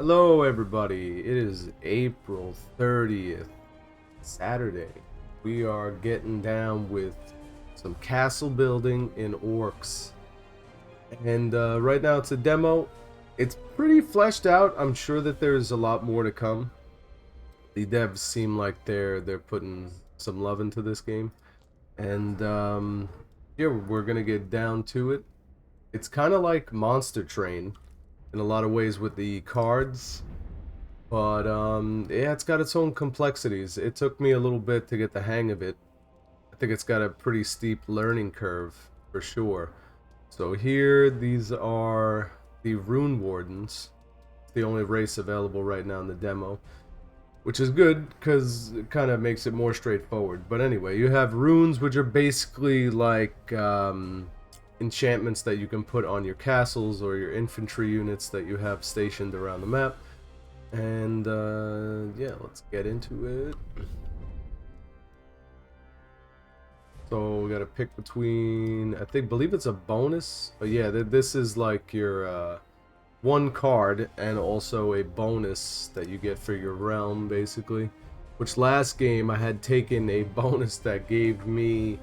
Hello, everybody. It is April 30th, Saturday. We are getting down with some castle building in ORX. And right now it's a demo. It's pretty fleshed out. I'm sure that there's a lot more to come. The devs seem like they're putting some love into this game. And yeah, we're going to get down to it. It's kind of like Monster Train in a lot of ways with the cards. But yeah, it's got its own complexities. It took me a little bit to get the hang of it. I think it's got a pretty steep learning curve for sure. So here, these are the Rune Wardens. It's the only race available right now in the demo, which is good because it kind of makes it more straightforward. But anyway, you have runes, which are basically like enchantments that you can put on your castles or your infantry units that you have stationed around the map. And yeah, let's get into it. So we gotta pick between, believe it's a bonus, but yeah, this is like your one card and also a bonus that you get for your realm, basically. Which last game I had taken a bonus that gave me,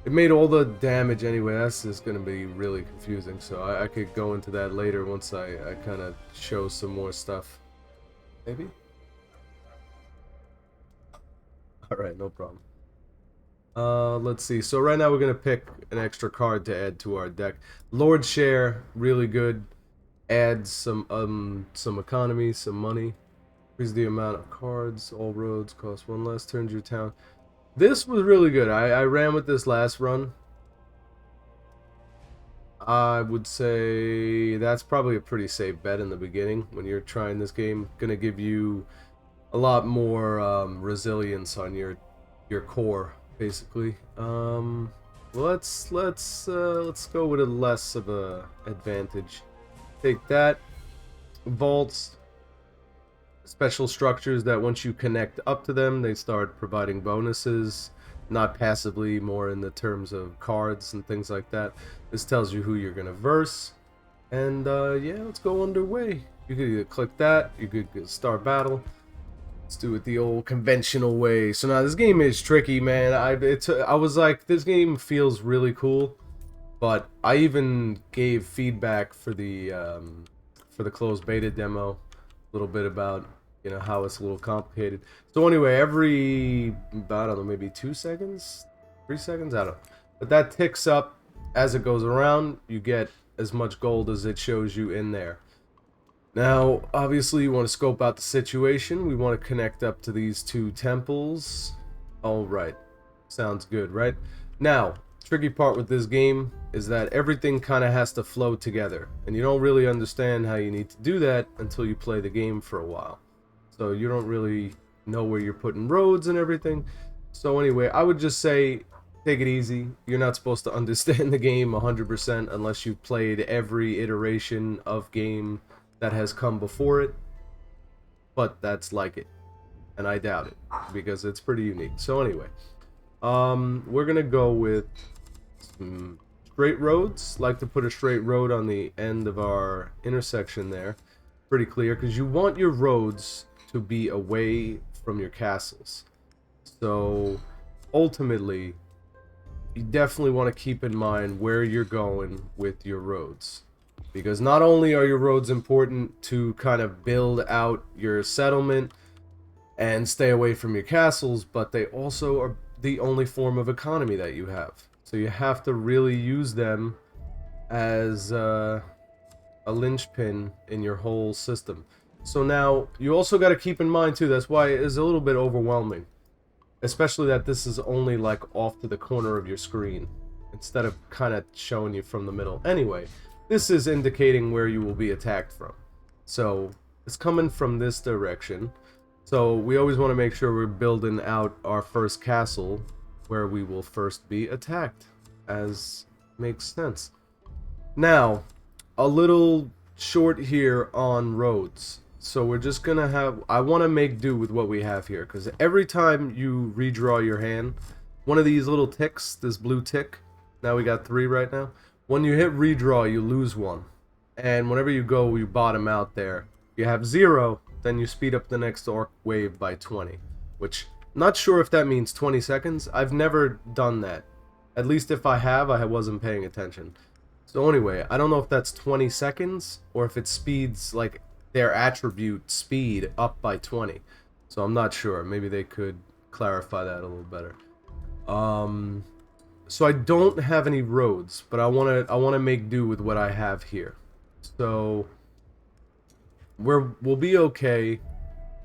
it made all the damage anyway. That's just gonna be really confusing, so I could go into that later once I kind of show some more stuff. Maybe? Alright, no problem. Let's see. So right now we're going to pick an extra card to add to our deck. Lord Share, really good. Adds some economy, some money. Increase the amount of cards. All roads cost one less. Turns your town. This was really good. I ran with this last run. I would say that's probably a pretty safe bet in the beginning when you're trying this game. Gonna give you a lot more resilience on your core, basically. Let's go with a less of a advantage. Take that. Vaults, special structures that once you connect up to them, they start providing bonuses. Not passively, more in the terms of cards and things like that. This tells you who you're gonna verse. And yeah, let's go underway. You could either click that, you could start battle. Let's do it the old conventional way. So now this game is tricky, man. I was like, this game feels really cool, but I even gave feedback for the closed beta demo, a little bit about, you know, how it's a little complicated. So anyway, every, I don't know, maybe 2 seconds, 3 seconds, I don't know, but that ticks up as it goes around. You get as much gold as it shows you in there. Now, obviously, you want to scope out the situation. We want to connect up to these two temples. All right, sounds good, right? Now, tricky part with this game is that everything kind of has to flow together, and you don't really understand how you need to do that until you play the game for a while. So you don't really know where you're putting roads and everything. So anyway, I would just say take it easy. You're not supposed to understand the game 100% unless you've played every iteration of game that has come before it, but that's like it, and I doubt it because it's pretty unique. So anyway, we're gonna go with some straight roads. Like to put a straight road on the end of our intersection there, pretty clear, because you want your roads to be away from your castles. So ultimately, you definitely want to keep in mind where you're going with your roads. Because not only are your roads important to kind of build out your settlement and stay away from your castles, but they also are the only form of economy that you have. So you have to really use them as a linchpin in your whole system. So now, you also got to keep in mind too, that's why it is a little bit overwhelming. Especially that this is only like off to the corner of your screen, instead of kind of showing you from the middle. Anyway, this is indicating where you will be attacked from. So it's coming from this direction. So we always want to make sure we're building out our first castle where we will first be attacked, as makes sense. Now, a little short here on roads. So we're just gonna have, I want to make do with what we have here, because every time you redraw your hand, one of these little ticks, this blue tick, now we got 3 right now. When you hit redraw, you lose 1. And whenever you go, you bottom out there, You have 0, then you speed up the next orc wave by 20, which I'm not sure if that means 20 seconds. I've never done that. At least if I have, I wasn't paying attention. So anyway, I don't know if that's 20 seconds or if it speeds like their attribute speed up by 20. So I'm not sure. Maybe they could clarify that a little better. So I don't have any roads, but I wanna make do with what I have here. So we'll be okay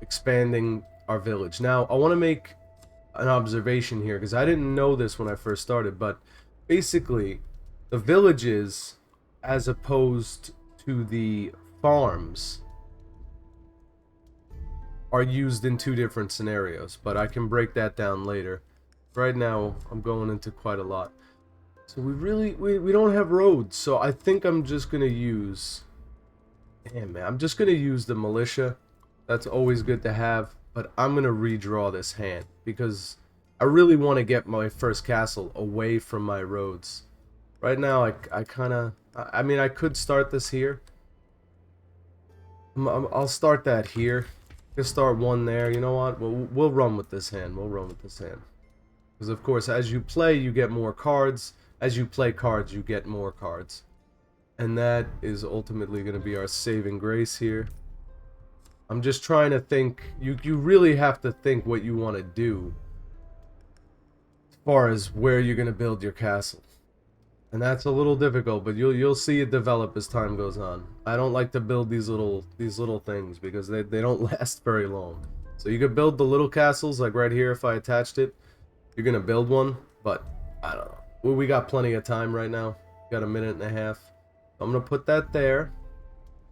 expanding our village. Now I want to make an observation here because I didn't know this when I first started, but basically the villages as opposed to the farms are used in 2 different scenarios, but I can break that down later. Right now I'm going into quite a lot. So we don't have roads, so I think I'm just gonna use, damn man, I'm just gonna use the militia. That's always good to have, but I'm gonna redraw this hand because I really want to get my first castle away from my roads. Right now I mean I could start this here. I'll start that here. Just start one there. You know what? We'll run with this hand. We'll run with this hand. Because of course, as you play, you get more cards. As you play cards, you get more cards. And that is ultimately going to be our saving grace here. I'm just trying to think. You really have to think what you want to do as far as where you're going to build your castle. And that's a little difficult, but you'll see it develop as time goes on. I don't like to build these little things because they don't last very long. So you could build the little castles, like right here if I attached it. You're gonna build one, but I don't know. Well, we got plenty of time right now. Got a minute and a half. I'm gonna put that there,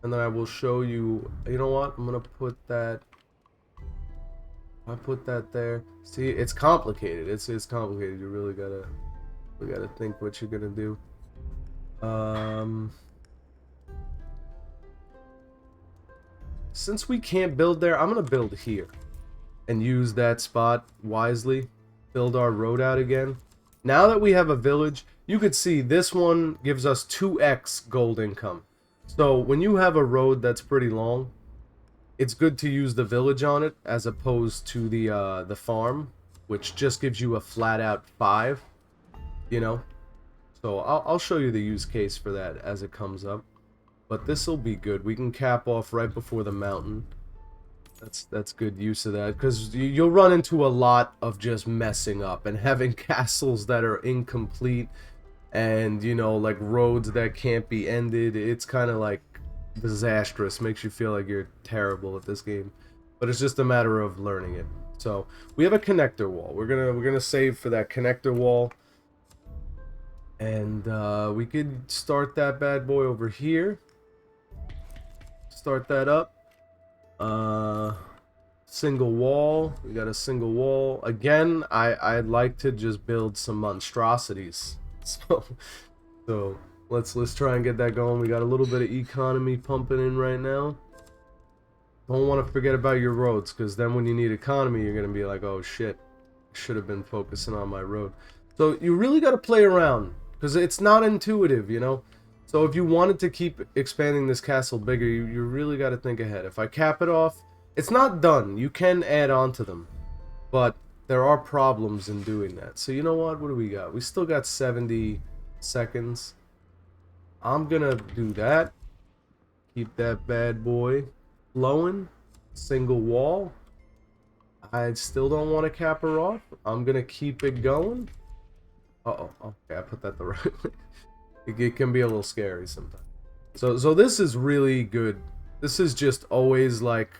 and then I will show you. You know what? I'm gonna put that. I put that there. See, it's complicated. It's complicated. You really gotta. We gotta think what you're gonna do. Since we can't build there, I'm gonna build here and use that spot wisely. Build our road out again. Now that we have a village, you could see this one gives us 2x gold income. So when you have a road that's pretty long, it's good to use the village on it as opposed to the farm, which just gives you a flat out 5. You know, so I'll show you the use case for that as it comes up, but this will be good. We can cap off right before the mountain. That's good use of that because you'll run into a lot of just messing up and having castles that are incomplete and, you know, like roads that can't be ended. It's kind of like disastrous. Makes you feel like you're terrible at this game, but it's just a matter of learning it. So we have a connector wall. We're gonna save for that connector wall. And we could start that bad boy over here. Start that up. Single wall. We got a single wall. Again, I'd like to just build some monstrosities. So let's try and get that going. We got a little bit of economy pumping in right now. Don't want to forget about your roads, because then when you need economy, you're gonna be like, oh shit, I should have been focusing on my road. So you really got to play around. Because it's not intuitive, you know? So if you wanted to keep expanding this castle bigger, you really got to think ahead. If I cap it off, it's not done. You can add on to them. But there are problems in doing that. So you know what? What do we got? We still got 70 seconds. I'm going to do that. Keep that bad boy flowing. Single wall. I still don't want to cap her off. I'm going to keep it going. Uh-oh, okay, I put that the right way. It can be a little scary sometimes. So this is really good. This is just always like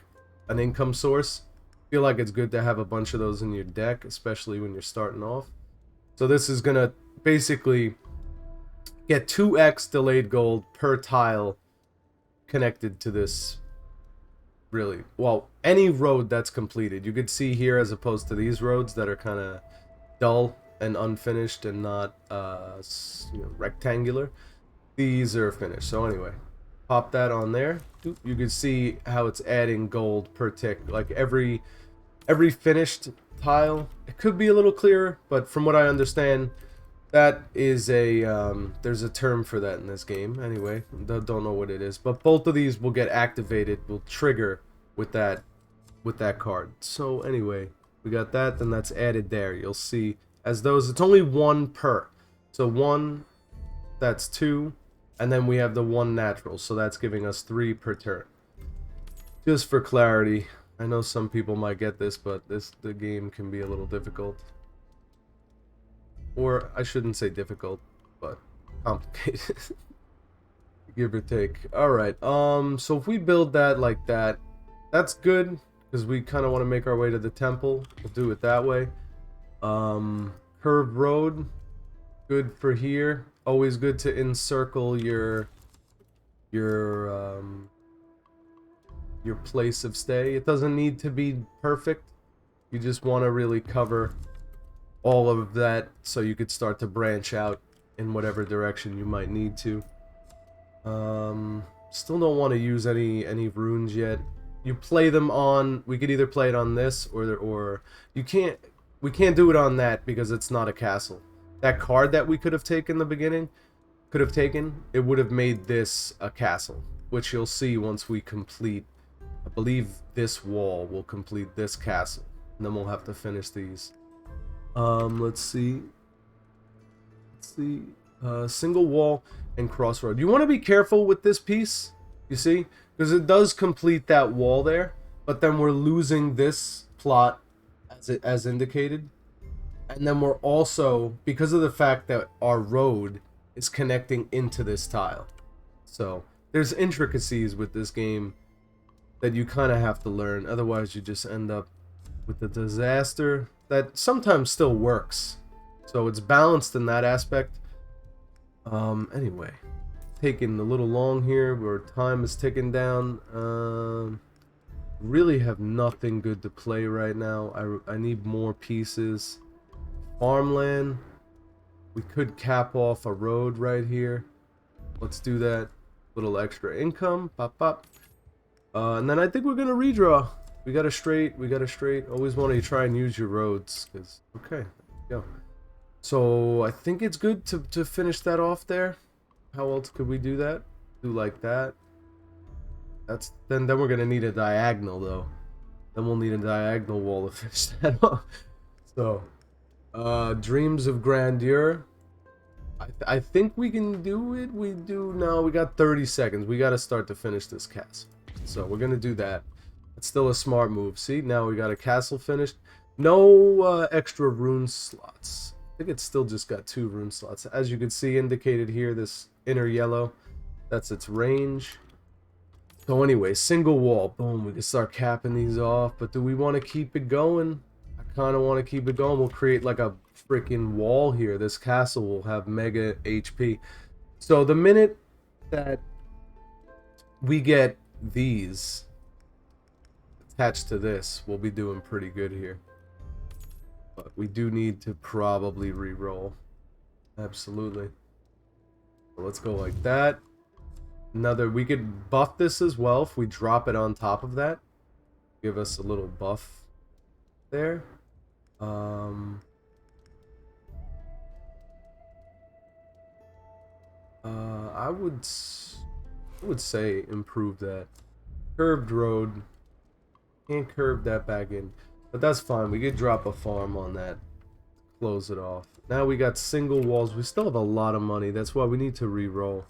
an income source. I feel like it's good to have a bunch of those in your deck, especially when you're starting off. So this is gonna basically get 2x delayed gold per tile connected to this. Really, well, any road that's completed. You could see here as opposed to these roads that are kind of dull and unfinished and not you know, rectangular. These are finished. So anyway, pop that on there. You can see how it's adding gold per tick. Like every finished tile, it could be a little clearer, but from what I understand, That is a, there's a term for that in this game. Anyway, don't know what it is. But both of these will get activated, will trigger with that card. So anyway, we got that, then that's added there. You'll see as those, it's only one per. So one, that's two, and then we have the one natural. So that's giving us 3 per turn. Just for clarity, I know some people might get this, but the game can be a little difficult. Or I shouldn't say difficult, but complicated. Give or take. Alright, so if we build that like that, that's good, because we kind of want to make our way to the temple. We'll do it that way. Curved road, good for here. Always good to encircle your place of stay. It doesn't need to be perfect. You just want to really cover all of that so you could start to branch out in whatever direction you might need to. Still don't want to use any runes yet. You play them on, we could either play it on this or we can't do it on that because it's not a castle. That card that we could have taken in the beginning, it would have made this a castle, which you'll see once we complete. I believe this wall will complete this castle, and then we'll have to finish these. Let's see. Single wall and crossroad. You want to be careful with this piece, you see, because it does complete that wall there, but then we're losing this plot as indicated, and then we're also, because of the fact that our road is connecting into this tile. So there's intricacies with this game that you kind of have to learn, otherwise you just end up with a disaster that sometimes still works. So it's balanced in that aspect. Anyway, taking a little long here where time is ticking down. Really have nothing good to play right now. I need more pieces. Farmland. We could cap off a road right here. Let's do that. Little extra income. Pop, pop. And then I think we're gonna redraw. We got a straight. Always want to try and use your roads. Okay, go. So I think it's good to finish that off there. How else could we do that? Do like that. Then we're gonna need a diagonal though. Then we'll need a diagonal wall to finish that off. So, dreams of grandeur. I think we can do it. We do now. We got 30 seconds. We got to start to finish this castle. So we're gonna do that. It's still a smart move. See, now we got a castle finished. No extra rune slots. I think it's still just got 2 rune slots. As you can see indicated here, this inner yellow, that's its range. So anyway, single wall. Boom, we can start capping these off. But do we want to keep it going? I kind of want to keep it going. We'll create like a freaking wall here. This castle will have mega HP. So the minute that we get these attached to this, we'll be doing pretty good here. But we do need to probably re-roll. Absolutely. So let's go like that. We could buff this as well if we drop it on top of that. Give us a little buff there. I would say improve that. Curved road. Can't curve that back in. But that's fine. We could drop a farm on that. Close it off. Now we got single walls. We still have a lot of money. That's why we need to re-roll.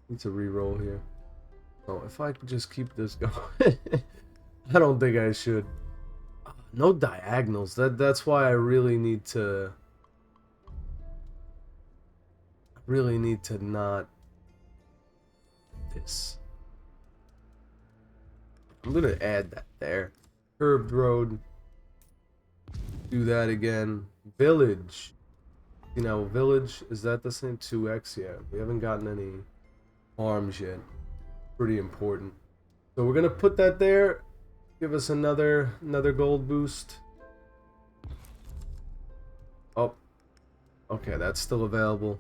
Here. Oh, if I could just keep this going. I don't think I should. No diagonals. That's why I really need to not this. I'm gonna add that there. Curved road. Do that again. Village. You know, village, is that the same? 2x? Yeah, we haven't gotten any farms yet. Pretty important. So we're gonna put that there. Give us another gold boost. Oh, okay, that's still available.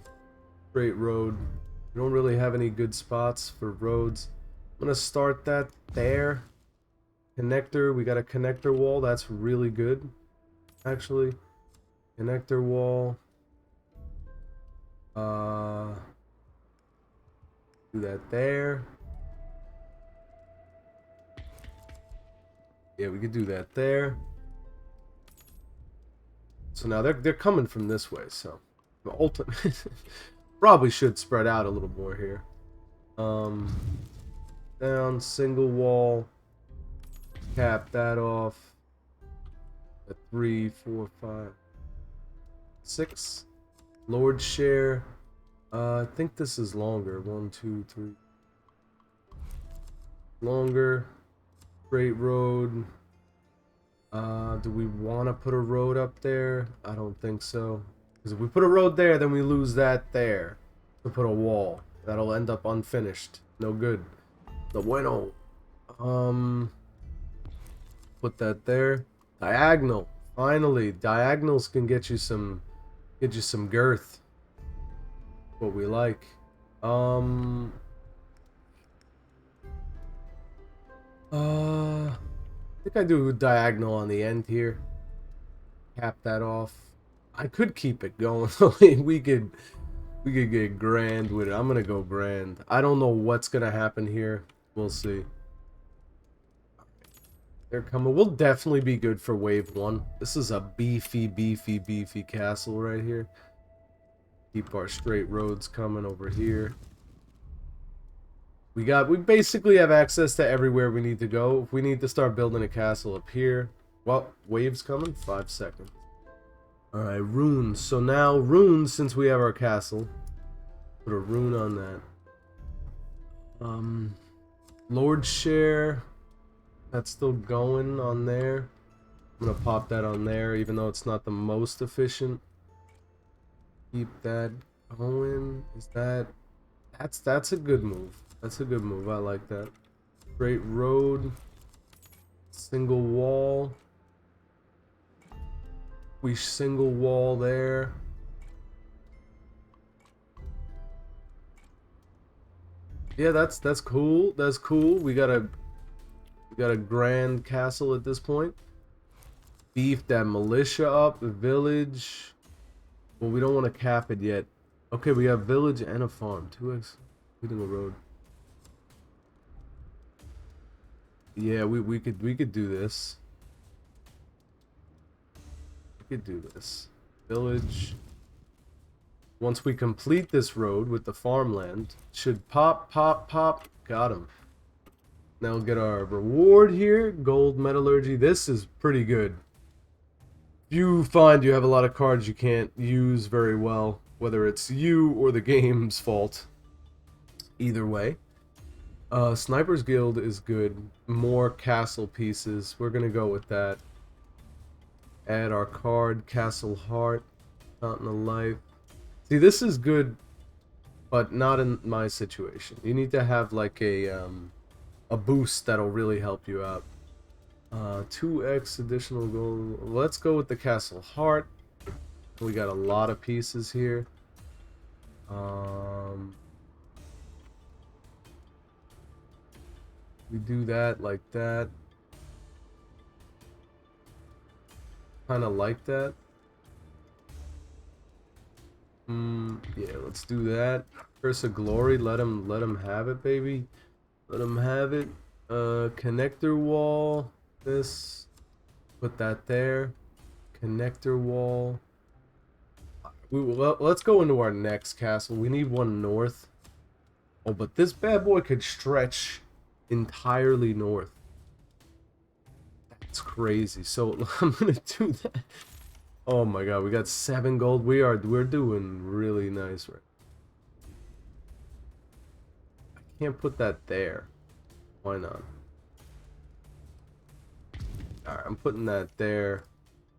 Straight road. We don't really have any good spots for roads. I'm gonna start that there. Connector, we got a connector wall. That's really good, actually. Connector wall. Uh, do that there. Yeah, we could do that there. So now they're coming from this way, so ultimately probably should spread out a little more here. Down, single wall, cap that off. A 3, 4, 5, 6. Lord share. I think this is longer. 1, 2, 3. Longer. Straight road. Do we want to put a road up there? I don't think so. Because if we put a road there, then we lose that there. To put a wall. That'll end up unfinished. No good. The bueno. Put that there. Diagonal. Finally, diagonals can get you some girth. What we like. I think I do a diagonal on the end here. Cap that off. I could keep it going. we could get grand with it. I'm gonna go grand. I don't know what's gonna happen here. We'll see. They're coming. We'll definitely be good for wave 1. This is a beefy castle right here. Keep our straight roads coming over here. We basically have access to everywhere we need to go. If we need to start building a castle up here. Well, waves coming. 5 seconds. Alright, runes. So now, runes, since we have our castle. Put a rune on that. Lord share. That's still going on there. I'm gonna pop that on there, even though it's not the most efficient. Keep that going. Is that... That's a good move. That's a good move. I like that. Straight road. Single wall. We single wall there. Yeah, that's cool. That's cool. We got a grand castle at this point. Beef that militia up, the village. Well, we don't want to cap it yet. Okay, we have village and a farm. 2x leading a road. Yeah, we could do this. We could do this. Village. Once we complete this road with the farmland, should pop. Got him. Now we'll get our reward here. Gold metallurgy. This is pretty good. If you find you have a lot of cards you can't use very well, whether it's you or the game's fault. Either way. Sniper's Guild is good. More castle pieces. We're gonna go with that. Add our card, Castle Heart, Fountain of Life. See, this is good, but not in my situation. You need to have like a boost that'll really help you out. 2x additional gold. Let's go with the Castle Heart. We got a lot of pieces here. We do that like that. Kind of like that. Yeah, let's do that. Curse of Glory. Let him have it, baby. Let him have it. Connector wall. This. Put that there. Connector wall. Let's go into our next castle. We need one north. Oh, but this bad boy could stretch entirely north. That's crazy. So I'm gonna do that. Oh my god, we got 7 gold. We're doing really nice right. I can't put that there. Why not? Alright, I'm putting that there.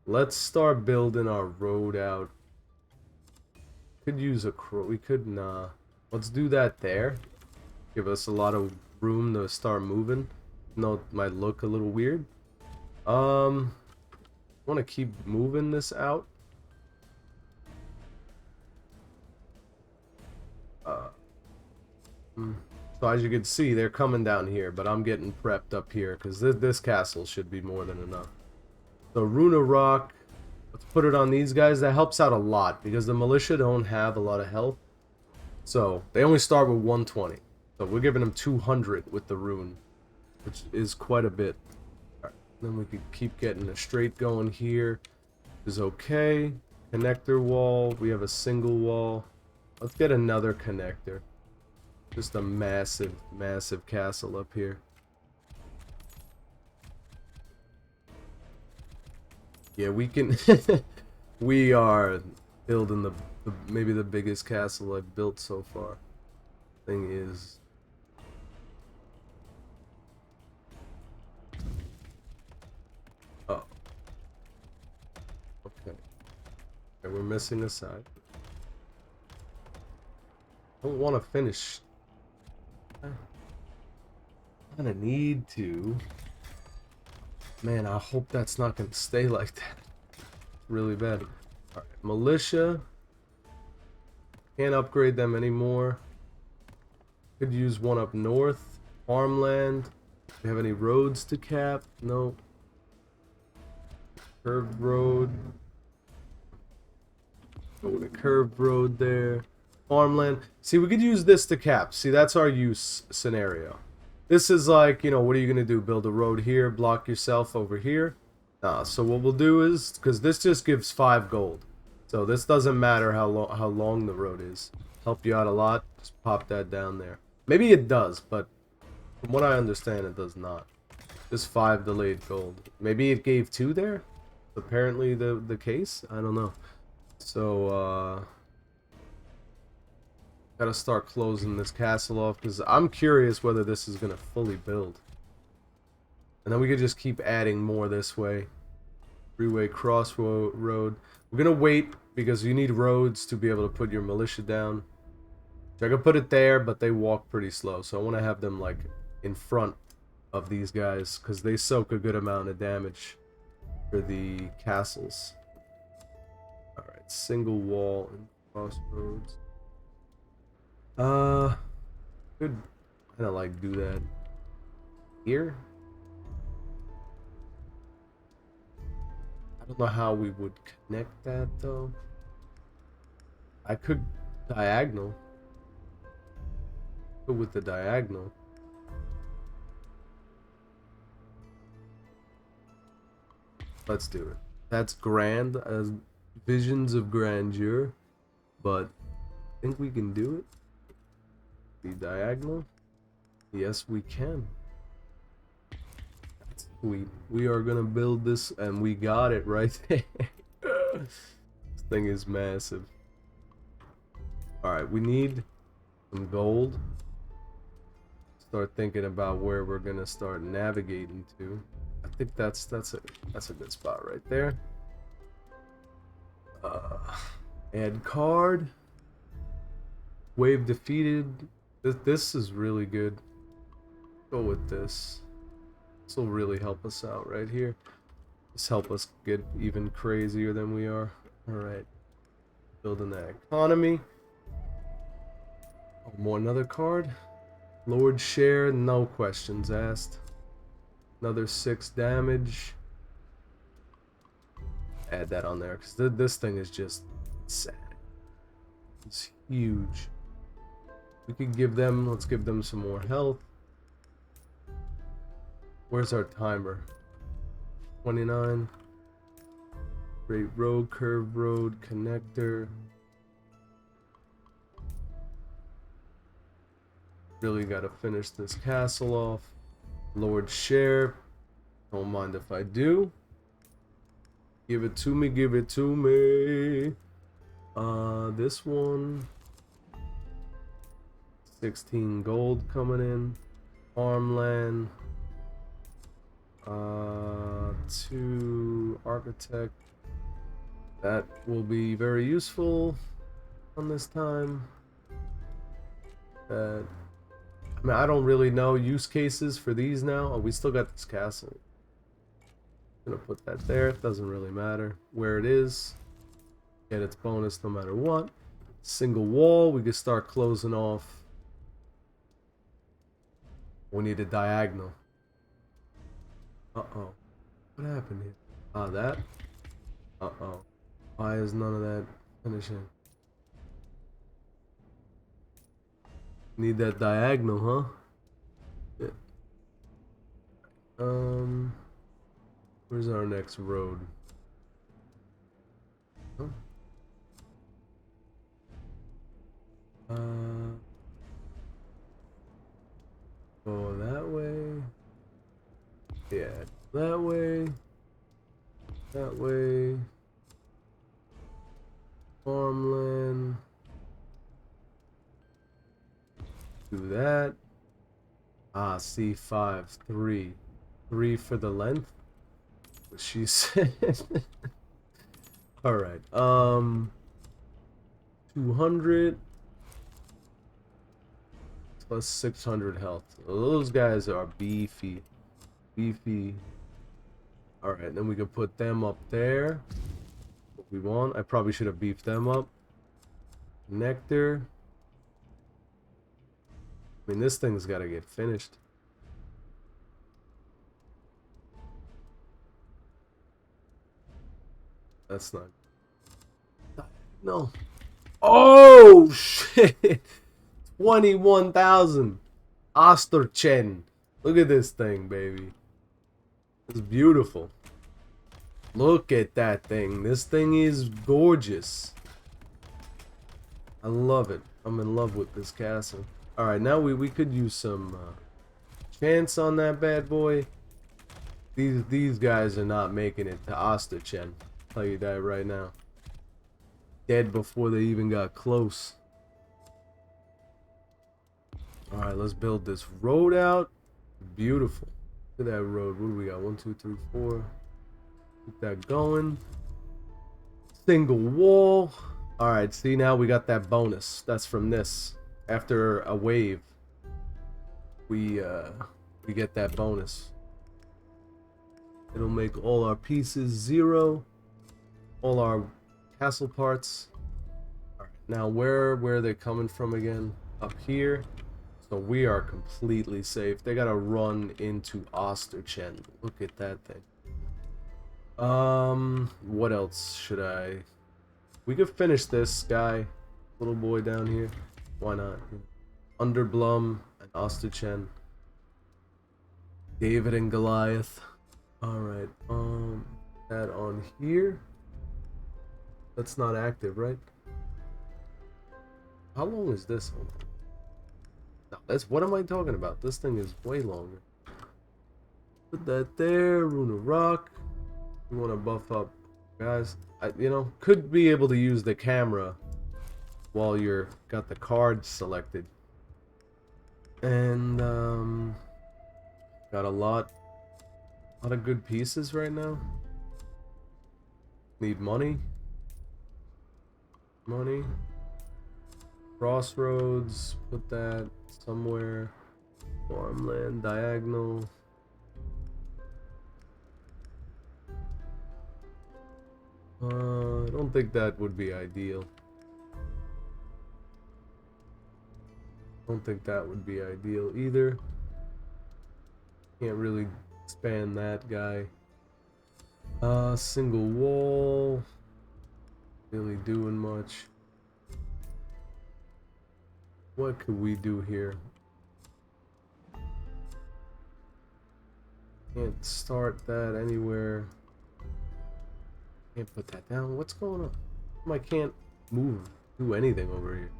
Let's start building our road out. Could use a crow. We could, nah. Let's do that there. Give us a lot of room to start moving. No, it might look a little weird. I want to keep moving this out. So as you can see, they're coming down here, but I'm getting prepped up here because this castle should be more than enough. So Runa Rock, Let's put it on these guys. That helps out a lot because the militia don't have a lot of health. So they only start with 120. So we're giving them 200 with the rune, which is quite a bit. All right. Then we can keep getting a straight going here. Is okay. Connector wall. We have a single wall. Let's get another connector. Just a massive, massive castle up here. Yeah, we can. We are building the maybe the biggest castle I've built so far. Thing is, oh, okay. Okay, we're missing a side. I don't want to finish. I'm gonna need to. Man, I hope that's not gonna stay like that. Really bad. Alright, militia. Can't upgrade them anymore. Could use one up north. Farmland. Do we have any roads to cap? No. Curved road. Go to curved road there. Farmland. See, we could use this to cap. See, that's our use scenario. This is like, you know, what are you going to do? Build a road here, block yourself over here? Nah, so what we'll do is, because this just gives 5 gold. So this doesn't matter how long the road is. Help you out a lot. Just pop that down there. Maybe it does, but from what I understand, it does not. Just 5 delayed gold. Maybe it gave 2 there? Apparently the case? I don't know. So, gotta start closing this castle off because I'm curious whether this is gonna fully build. And then we could just keep adding more this way. Freeway crossroad. We're gonna wait because you need roads to be able to put your militia down. So I could put it there, but they walk pretty slow. So I want to have them like in front of these guys because they soak a good amount of damage for the castles. Alright, single wall and crossroads. Could kind of like do that here. I don't know how we would connect that though. I could diagonal. Go with the diagonal. Let's do it. That's grand as visions of grandeur, but I think we can do it. The diagonal. Yes, we can. We are gonna build this, and we got it right there. This thing is massive. All right, we need some gold. Start thinking about where we're gonna start navigating to. I think that's a good spot right there. Add card. Wave defeated. This is really good. Go with this. This will really help us out right here. This help us get even crazier than we are. Alright. Building that economy. Oh, more another card. Lord share, no questions asked. Another 6 damage. Add that on there because this thing is just sad. It's huge. We could give them, let's give them some more health. Where's our timer? 29. Great road, curved road, connector. Really gotta finish this castle off. Lord share. Don't mind if I do. Give it to me, give it to me. This one. 16 gold coming in. Farmland. 2 architect. That will be very useful on this time. I mean, I don't really know use cases for these now. Oh, we still got this castle. I'm gonna put that there. It doesn't really matter where it is. Get its bonus no matter what. Single wall. We can start closing off. We need a diagonal. Uh-oh. What happened here? Ah, that? Uh-oh. Why is none of that finishing? Need that diagonal, huh? Yeah. Where's our next road? Huh? Go that way. Yeah, that way. That way. Farmland. Do that. Ah, C5, 3. 3 for the length? She said. Alright, 200 plus 600 health. Those guys are beefy. Beefy. Alright, then we can put them up there. What we want. I probably should have beefed them up. Nectar. I mean, this thing's got to get finished. That's not. No. Oh, shit. 21,000. Osterchen. Look at this thing, baby. It's beautiful. Look at that thing. This thing is gorgeous. I love it. I'm in love with this castle. Alright, now we could use some chance on that bad boy. These guys are not making it to Osterchen. I'll tell you that right now. Dead before they even got close. Alright, let's build this road out. Beautiful. Look at that road. What do we got? 1, 2, 3, 4. Keep that going. Single wall. Alright, see, now we got that bonus. That's from this. After a wave, we get that bonus. It'll make all our pieces 0. All our castle parts. Alright, now where are they coming from again? Up here. So we are completely safe. They gotta run into Osterchen. Look at that thing. What else should I... We could finish this guy. Little boy down here. Why not? Underblum and Osterchen. David and Goliath. Alright, that on here. That's not active, right? How long is this one? No, that's what am I talking about? This thing is way longer. Put that there, Rune of Rock. You want to buff up, guys. You know, could be able to use the camera while you're got the card selected. And got a lot of good pieces right now. Need money. Money. Crossroads, put that somewhere. Farmland, diagonal. I don't think that would be ideal. Don't think that would be ideal either. Can't really expand that guy. Single wall. Really doing much. What could we do here? Can't start that anywhere. Can't put that down. What's going on? I can't do anything over here.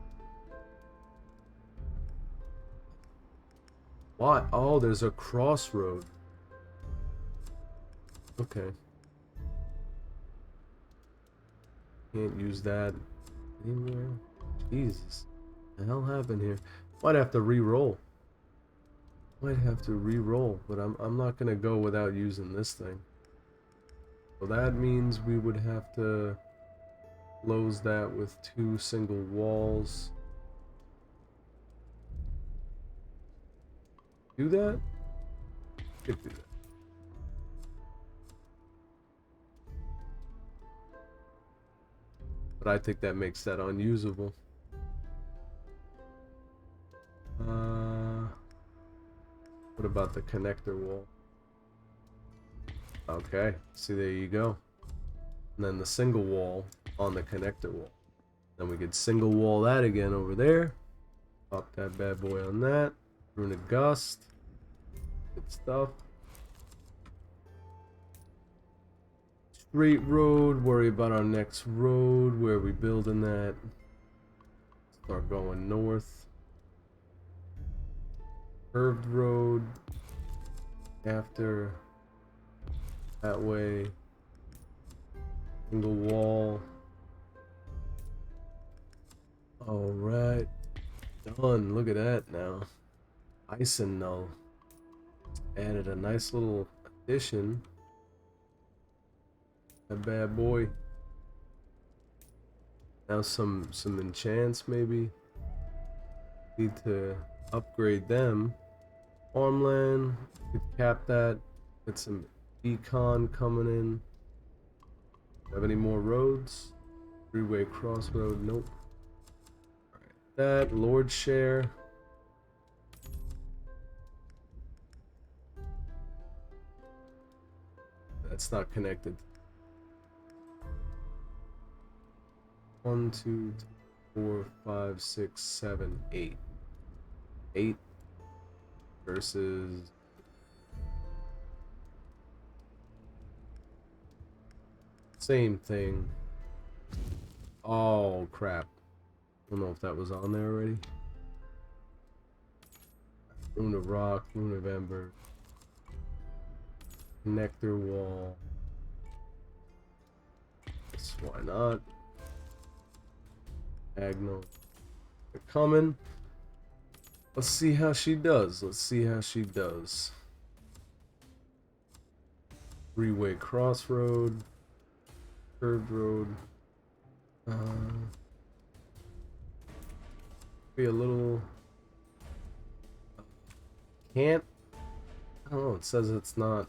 Why? Oh, there's a crossroad. Okay. Can't use that anywhere. Jesus. What the hell happened here? Might have to re-roll. Might have to re-roll, but I'm not gonna go without using this thing. So that means we would have to close that with 2 single walls. Do that? Could do that. But I think that makes that unusable. What about the connector wall? Okay, see, there you go. And then the single wall on the connector wall. Then we could single wall that again over there. Pop that bad boy on that. Runic Gust. Good stuff. Straight road. Worry about our next road. Where are we building that? Start going north. Curved road. After. That way. Single wall. Alright. Done. Look at that now. Ison null. Added a nice little addition. That bad boy. Now some enchants maybe. Need to upgrade them. Farmland. Could cap that. Get some econ coming in. Have any more roads? Three-way crossroad. Nope. That Lord share. That's not connected. 1, 2, 3, 4, 5, 6, 7, 8. 8 versus same thing. Oh crap. I don't know if that was on there already. Rune of Rock, Rune of Ember, Connector Wall. Yes, why not? Agnal. They're coming. Let's see how she does. Let's see how she does. Three-way crossroad. Curved road. Be a little. Can't. I don't know. It says it's not.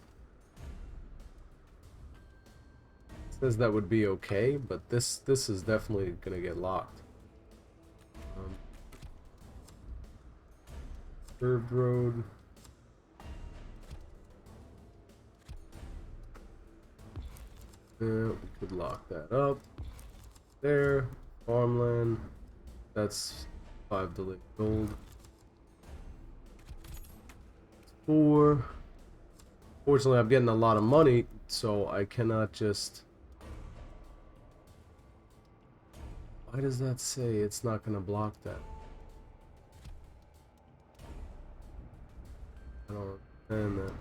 It says that would be okay, but this is definitely gonna get locked. Curved road. Yeah, we could lock that up. There. Farmland. That's 5 delayed gold. 4. Fortunately, I'm getting a lot of money, so I cannot just. Why does that say it's not going to block that? I don't understand that.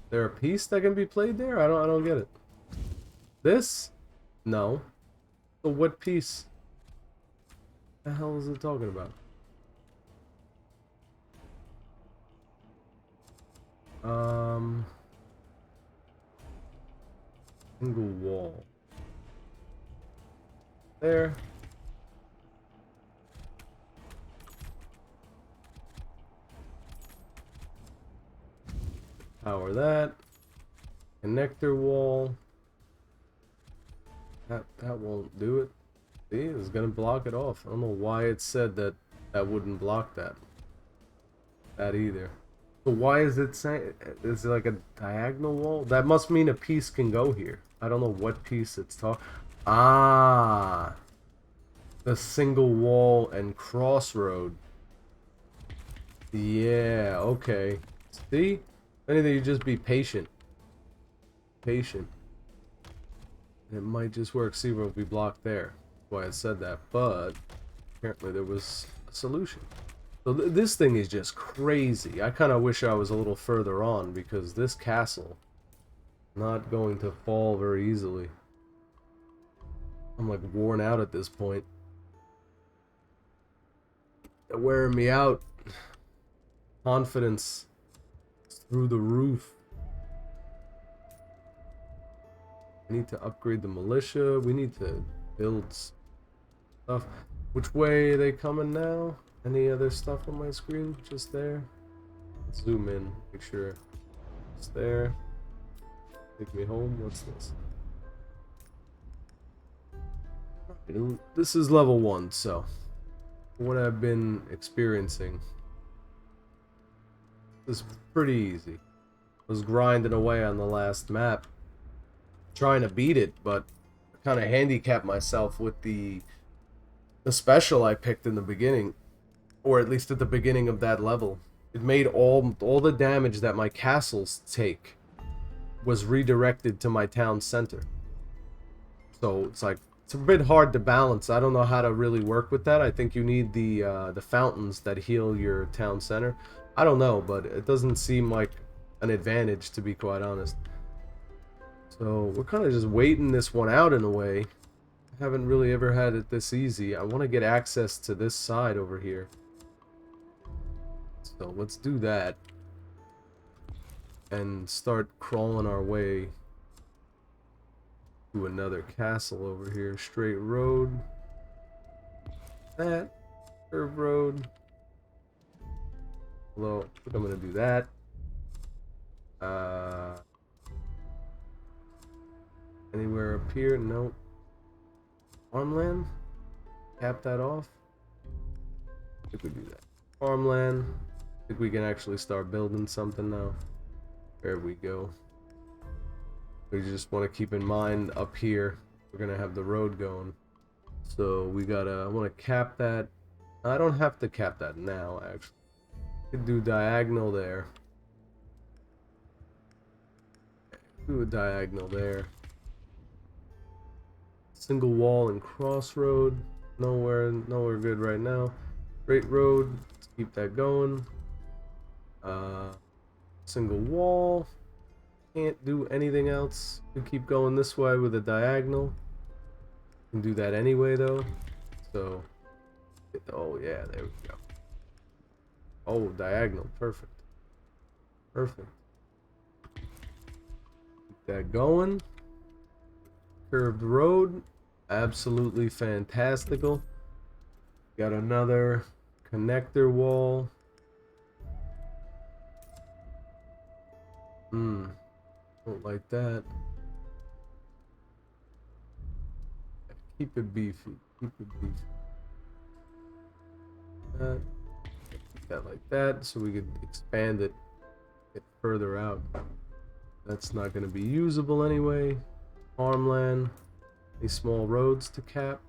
There a piece that can be played there? I don't get it. This? No. So what piece? The hell is it talking about? Single wall. There. Power that. Connector wall. That won't do it. See, it's gonna block it off. I don't know why it said that wouldn't block that. That either. So why is it saying, is it like a diagonal wall? That must mean a piece can go here. I don't know what piece it's talking. Ah, the single wall and crossroad. Yeah, okay. See, if anything, you just be patient. Patient. It might just work. See where we blocked there. That's why I said that, but apparently there was a solution. So this thing is just crazy. I kind of wish I was a little further on, because this castle not going to fall very easily. I'm like worn out at this point. They're wearing me out. Confidence through the roof. I need to upgrade the militia. We need to build stuff. Which way are they coming now? Any other stuff on my screen? Just there? Let's zoom in. Make sure it's there. Take me home. What's this? This is level 1, so what I've been experiencing is pretty easy. I was grinding away on the last map, trying to beat it, but kind of handicap myself with the special I picked in the beginning, or at least at the beginning of that level. It made all the damage that my castles take was redirected to my town center. So it's like it's a bit hard to balance. I don't know how to really work with that. I think you need the fountains that heal your town center. I don't know, but it doesn't seem like an advantage, to be quite honest. So we're kind of just waiting this one out in a way. I haven't really ever had it this easy. I want to get access to this side over here. So let's do that. And start crawling our way to another castle over here. Straight road. That. Curved road. Well, I think I'm going to do that. Anywhere up here? Nope. Farmland? Cap that off? I think we do that. Farmland. I think we can actually start building something now. There we go. We just want to keep in mind up here, we're going to have the road going. So we gotta, I want to cap that. I don't have to cap that now, actually. I could do diagonal there. Do a diagonal there. Single wall and crossroad. Nowhere good right now. Straight road. Let's keep that going. Single wall. Can't do anything else. We keep going this way with a diagonal. Can do that anyway though. So, oh yeah, there we go. Oh, diagonal, perfect. Perfect. Keep that going. Curved road, absolutely fantastical. Got another connector wall. Don't like that. Keep it beefy. Keep it beefy. Keep that like that, so we could expand it, get further out. That's not going to be usable anyway. Farmland. These small roads to cap.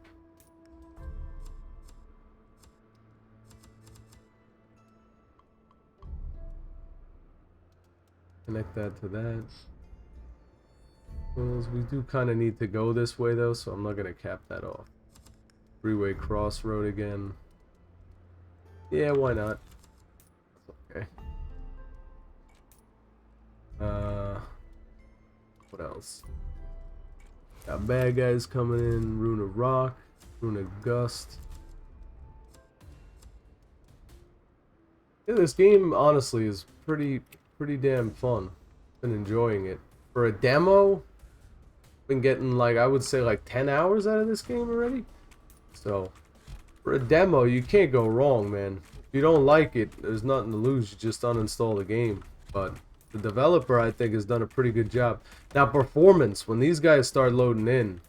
Connect that to that. Well, we do kind of need to go this way though, so I'm not going to cap that off. Freeway crossroad again. Yeah, why not? Okay. What else? Got bad guys coming in. Rune of Rock. Rune of Gust. Yeah, this game honestly is pretty damn fun. Been enjoying it. For a demo, been getting like, I would say like 10 hours out of this game already. So for a demo, you can't go wrong, man. If you don't like it, there's nothing to lose. You just uninstall the game. But the developer, I think, has done a pretty good job. Now, performance, when these guys start loading in,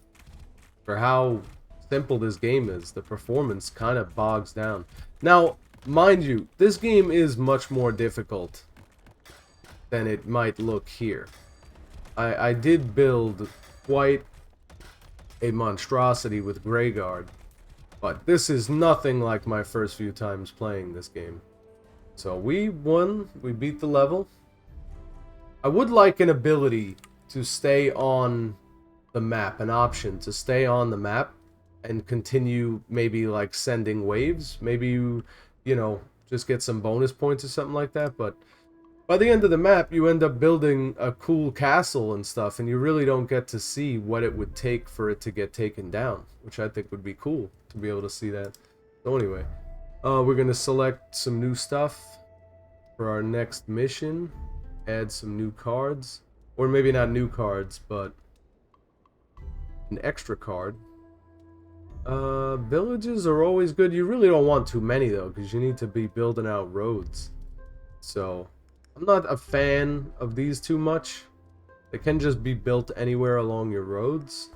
for how simple this game is, the performance kind of bogs down. Now, mind you, this game is much more difficult than it might look here. I did build quite a monstrosity with GREYGUARD, but this is nothing like my first few times playing this game. So we won, we beat the level. I would like an ability to stay on the map, an option to stay on the map and continue maybe like sending waves. Maybe you know, just get some bonus points or something like that, but by the end of the map, you end up building a cool castle and stuff, and you really don't get to see what it would take for it to get taken down, which I think would be cool to be able to see that. So anyway, we're going to select some new stuff for our next mission, add some new cards, or maybe not new cards, but an extra card. Villages are always good. You really don't want too many though, because you need to be building out roads. So I'm not a fan of these too much. They can just be built anywhere along your roads.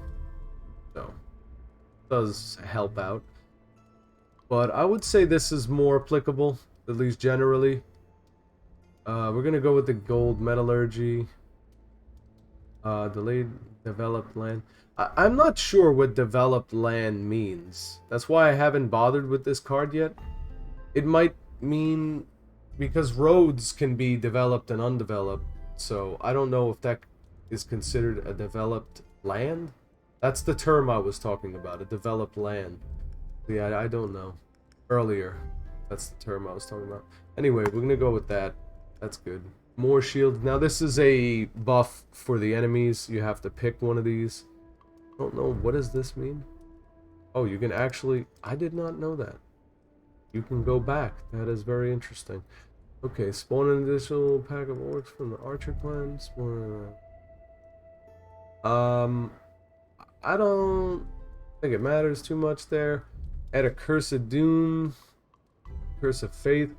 So, it does help out. But I would say this is more applicable, at least generally. We're going to go with the gold metallurgy. Delayed developed land. I'm not sure what developed land means. That's why I haven't bothered with this card yet. It might mean because roads can be developed and undeveloped, so I don't know if that is considered a developed land. That's the term I was talking about, a developed land. Yeah, I don't know. Earlier, that's the term I was talking about. Anyway, we're gonna go with that. That's good. More shield. Now this is a buff for the enemies. You have to pick one of these. I don't know, what does this mean? Oh, you can actually... I did not know that. You can go back. That is very interesting. Okay, spawn an additional pack of orcs from the archer clan. Spawn... I don't think it matters too much there. Add a Curse of Doom. Curse of Faith.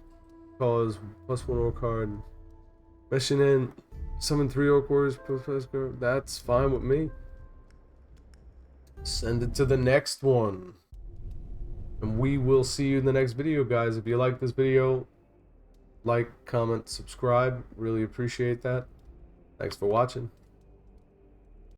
Cause +1 orc card. Mission in. Summon 3 orc warriors. That's fine with me. Send it to the next one. And we will see you in the next video, guys. If you like this video, like, comment, subscribe. Really appreciate that. Thanks for watching.